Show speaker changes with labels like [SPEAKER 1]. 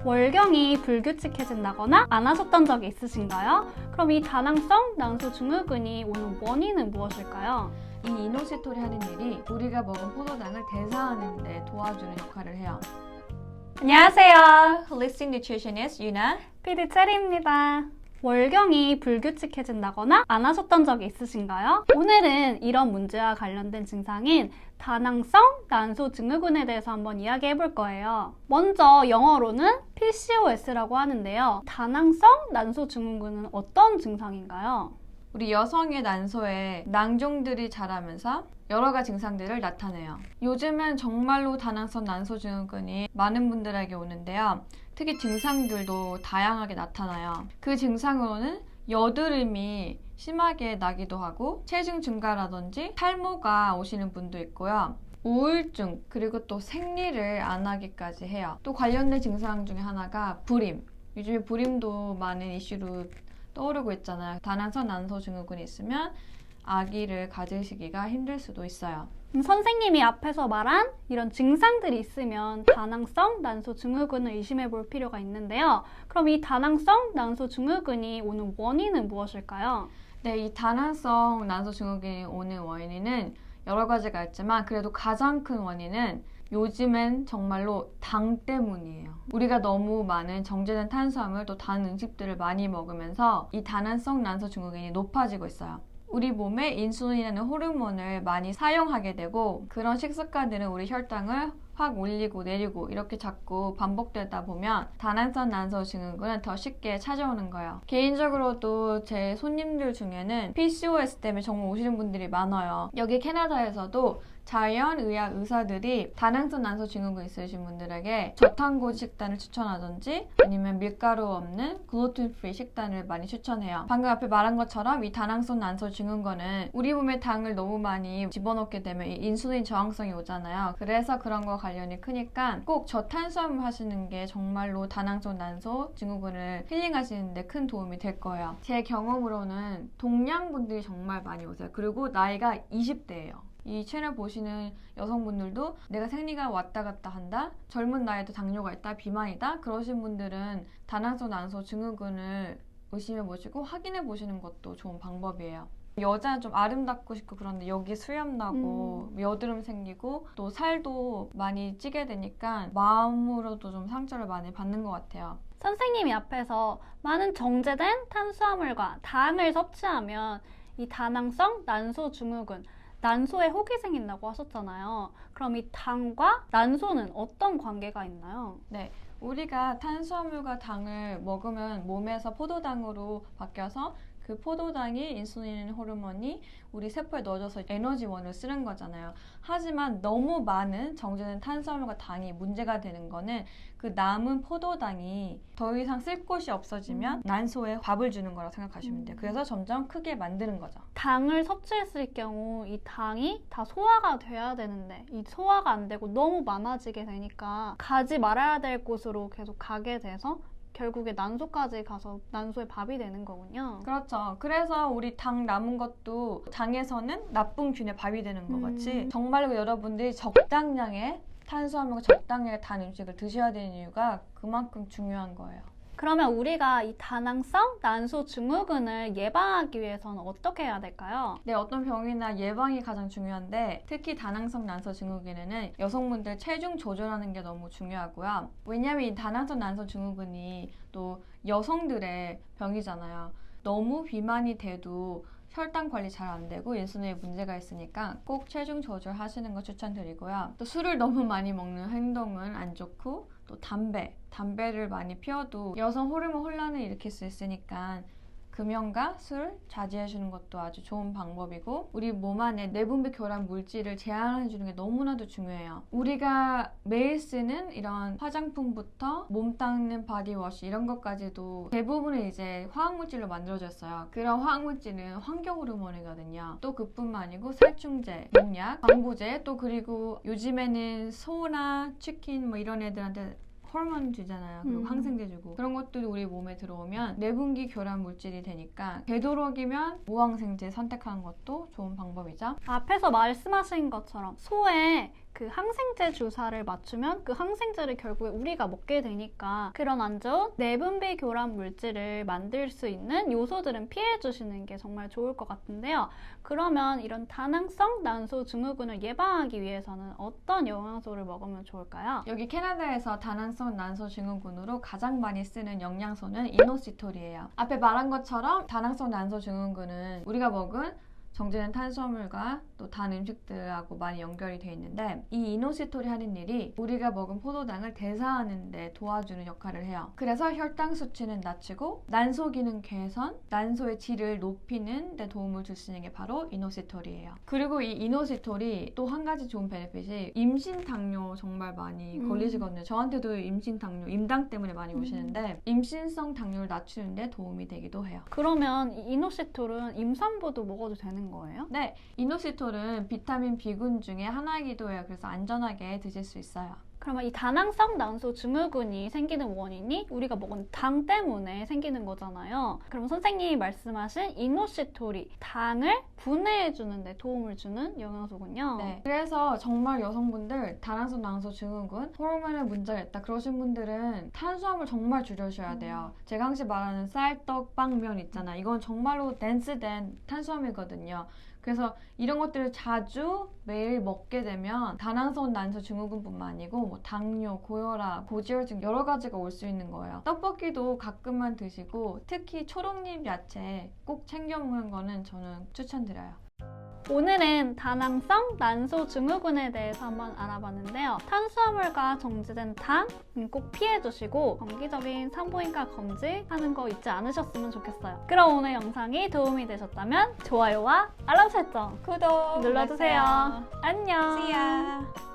[SPEAKER 1] 월경이 불규칙해진다거나 안 하셨던 적이 있으신가요? 그럼 이 다낭성 난소 증후군이 오는 원인은 무엇일까요?
[SPEAKER 2] 이 이노시톨이 하는 일이 우리가 먹은 포도당을 대사하는 데 도와주는 역할을 해요.
[SPEAKER 1] 안녕하세요.
[SPEAKER 2] Holistic Nutritionist 유나
[SPEAKER 1] PD 체리입니다. 월경이 불규칙해진다거나 안 하셨던 적이 있으신가요? 오늘은 이런 문제와 관련된 증상인 다낭성 난소 증후군에 대해서 한번 이야기해 볼 거예요. 먼저 영어로는 PCOS라고 하는데요. 다낭성 난소 증후군은 어떤 증상인가요?
[SPEAKER 2] 우리 여성의 난소에 낭종들이 자라면서 여러 가지 증상들을 나타내요. 요즘은 정말로 다낭성 난소 증후군이 많은 분들에게 오는데요. 특히 증상들도 다양하게 나타나요. 그 증상으로는 여드름이 심하게 나기도 하고 체중 증가라든지 탈모가 오시는 분도 있고요. 우울증 그리고 또 생리를 안 하기까지 해요. 또 관련된 증상 중에 하나가 불임. 요즘에 불임도 많은 이슈로 떠오르고 있잖아요. 다낭성 난소 증후군이 있으면 아기를 가지시기가 힘들 수도 있어요.
[SPEAKER 1] 선생님이 앞에서 말한 이런 증상들이 있으면 다낭성 난소 증후군을 의심해 볼 필요가 있는데요. 그럼 이 다낭성 난소 증후군이 오는 원인은 무엇일까요?
[SPEAKER 2] 네, 이 다낭성 난소 증후군이 오는 원인은 여러 가지가 있지만 그래도 가장 큰 원인은 요즘엔 정말로 당 때문이에요. 우리가 너무 많은 정제된 탄수화물 또 단 음식들을 많이 먹으면서 이 다낭성 난소 증후군이 높아지고 있어요. 우리 몸에 인슐린이라는 호르몬을 많이 사용하게 되고 그런 식습관들은 우리 혈당을 확 올리고 내리고 이렇게 자꾸 반복되다 보면 다낭성 난소 증후군은 더 쉽게 찾아오는 거예요. 개인적으로도 제 손님들 중에는 PCOS 때문에 정말 오시는 분들이 많아요. 여기 캐나다에서도 자연의학 의사들이 다낭성 난소 증후군 있으신 분들에게 저탄고 식단을 추천하든지 아니면 밀가루 없는 글루텐 프리 식단을 많이 추천해요. 방금 앞에 말한 것처럼 이 다낭성 난소 증후군은 우리 몸에 당을 너무 많이 집어넣게 되면 이 인슐린 저항성이 오잖아요. 그래서 그런 거 관련이 크니까 꼭 저탄수화물 하시는 게 정말로 다낭성 난소 증후군을 힐링하시는 데 큰 도움이 될 거예요. 제 경험으로는 동양분들이 정말 많이 오세요. 그리고 나이가 20대예요. 이 채널 보시는 여성분들도 내가 생리가 왔다 갔다 한다, 젊은 나이에도 당뇨가 있다, 비만이다 그러신 분들은 다낭성 난소 증후군을 의심해 보시고 확인해 보시는 것도 좋은 방법이에요. 여자는 좀 아름답고 싶고 그런데 여기 수염 나고 여드름 생기고 또 살도 많이 찌게 되니까 마음으로도 좀 상처를 많이 받는 것 같아요.
[SPEAKER 1] 선생님이 앞에서 많은 정제된 탄수화물과 당을 섭취하면 이 다낭성 난소 증후군, 난소에 혹이 생긴다고 하셨잖아요. 그럼 이 당과 난소는 어떤 관계가 있나요?
[SPEAKER 2] 네, 우리가 탄수화물과 당을 먹으면 몸에서 포도당으로 바뀌어서 그 포도당이 인슐린 호르몬이 우리 세포에 넣어져서 에너지원을 쓰는 거잖아요. 하지만 너무 많은 정제된 탄수화물과 당이 문제가 되는 거는 그 남은 포도당이 더 이상 쓸 곳이 없어지면 난소에 밥을 주는 거라고 생각하시면 돼요. 그래서 점점 크게 만드는 거죠.
[SPEAKER 1] 당을 섭취했을 경우 이 당이 다 소화가 돼야 되는데 이 소화가 안 되고 너무 많아지게 되니까 가지 말아야 될 곳으로 계속 가게 돼서 결국에 난소까지 가서 난소에 밥이 되는 거군요.
[SPEAKER 2] 그렇죠. 그래서 우리 당 남은 것도 당에서는 나쁜 균의 밥이 되는 것 같이 정말로 여러분들이 적당량의 탄수화물과 적당량의 단 음식을 드셔야 되는 이유가 그만큼 중요한 거예요.
[SPEAKER 1] 그러면 우리가 이 다낭성 난소 증후군을 예방하기 위해서는 어떻게 해야 될까요?
[SPEAKER 2] 네, 어떤 병이나 예방이 가장 중요한데 특히 다낭성 난소 증후군에는 여성분들 체중 조절하는 게 너무 중요하고요. 왜냐하면 이 다낭성 난소 증후군이 또 여성들의 병이잖아요. 너무 비만이 돼도 혈당 관리 잘 안 되고 인슐린에 문제가 있으니까 꼭 체중 조절하시는 거 추천드리고요. 또 술을 너무 많이 먹는 행동은 안 좋고 또 담배를 많이 피워도 여성 호르몬 혼란을 일으킬 수 있으니까 금연과 술 자제해주는 것도 아주 좋은 방법이고 우리 몸 안에 내분비 교란 물질을 제한해주는 게 너무나도 중요해요. 우리가 매일 쓰는 이런 화장품부터 몸 닦는 바디워시 이런 것까지도 대부분은 이제 화학물질로 만들어졌어요. 그런 화학물질은 환경호르몬이거든요. 또 그뿐만 아니고 살충제, 농약, 방부제 또 그리고 요즘에는 소나 치킨 뭐 이런 애들한테 호르몬 주잖아요. 그리고 항생제 주고 그런 것들이 우리 몸에 들어오면 내분기 교란 물질이 되니까 되도록이면 무항생제 선택하는 것도 좋은 방법이죠.
[SPEAKER 1] 앞에서 말씀하신 것처럼 소에 그 항생제 주사를 맞추면 그 항생제를 결국에 우리가 먹게 되니까 그런 안 좋은 내분비 교란 물질을 만들 수 있는 요소들은 피해 주시는 게 정말 좋을 것 같은데요. 그러면 이런 다낭성 난소 증후군을 예방하기 위해서는 어떤 영양소를 먹으면 좋을까요?
[SPEAKER 2] 여기 캐나다에서 다낭성 난소 증후군으로 가장 많이 쓰는 영양소는 이노시톨이에요. 앞에 말한 것처럼 다낭성 난소 증후군은 우리가 먹은 정제된 탄수화물과 또 단 음식들하고 많이 연결이 돼 있는데 이 이노시톨이 하는 일이 우리가 먹은 포도당을 대사하는 데 도와주는 역할을 해요. 그래서 혈당 수치는 낮추고 난소 기능 개선, 난소의 질을 높이는 데 도움을 줄 수 있는 게 바로 이노시톨이에요. 그리고 이 이노시톨이 또 한 가지 좋은 베네핏이 임신 당뇨 정말 많이 걸리시거든요. 저한테도 임신 당뇨, 임당 때문에 많이 오시는데 임신성 당뇨를 낮추는 데 도움이 되기도 해요.
[SPEAKER 1] 그러면 이 이노시톨은 임산부도 먹어도 되는 거예요?
[SPEAKER 2] 네, 이노시톨은 비타민 B군 중에 하나이기도 해요. 그래서 안전하게 드실 수 있어요.
[SPEAKER 1] 그러면 이 다낭성 난소 증후군이 생기는 원인이 우리가 먹은 당 때문에 생기는 거잖아요. 그럼 선생님이 말씀하신 이노시톨이 당을 분해해주는 데 도움을 주는 영양소군요.
[SPEAKER 2] 네, 그래서 정말 여성분들 다낭성 난소 증후군, 호르몬에 문제가 있다 그러신 분들은 탄수화물 정말 줄여셔야 돼요. 제가 항상 말하는 쌀, 떡, 빵, 면 있잖아요. 이건 정말로 덴스된 탄수화물이거든요. 그래서 이런 것들을 자주 매일 먹게 되면 다낭성 난소 증후군뿐만 아니고 뭐 당뇨, 고혈압, 고지혈증 여러 가지가 올 수 있는 거예요. 떡볶이도 가끔만 드시고 특히 초록잎 야채 꼭 챙겨 먹는 거는 저는 추천드려요.
[SPEAKER 1] 오늘은 다낭성 난소 증후군에 대해서 한번 알아봤는데요. 탄수화물과 정제된 당 꼭 피해주시고 정기적인 산부인과 검진하는 거 잊지 않으셨으면 좋겠어요. 그럼 오늘 영상이 도움이 되셨다면 좋아요와 알람 설정, 구독 눌러주세요. 안녕.
[SPEAKER 2] See ya.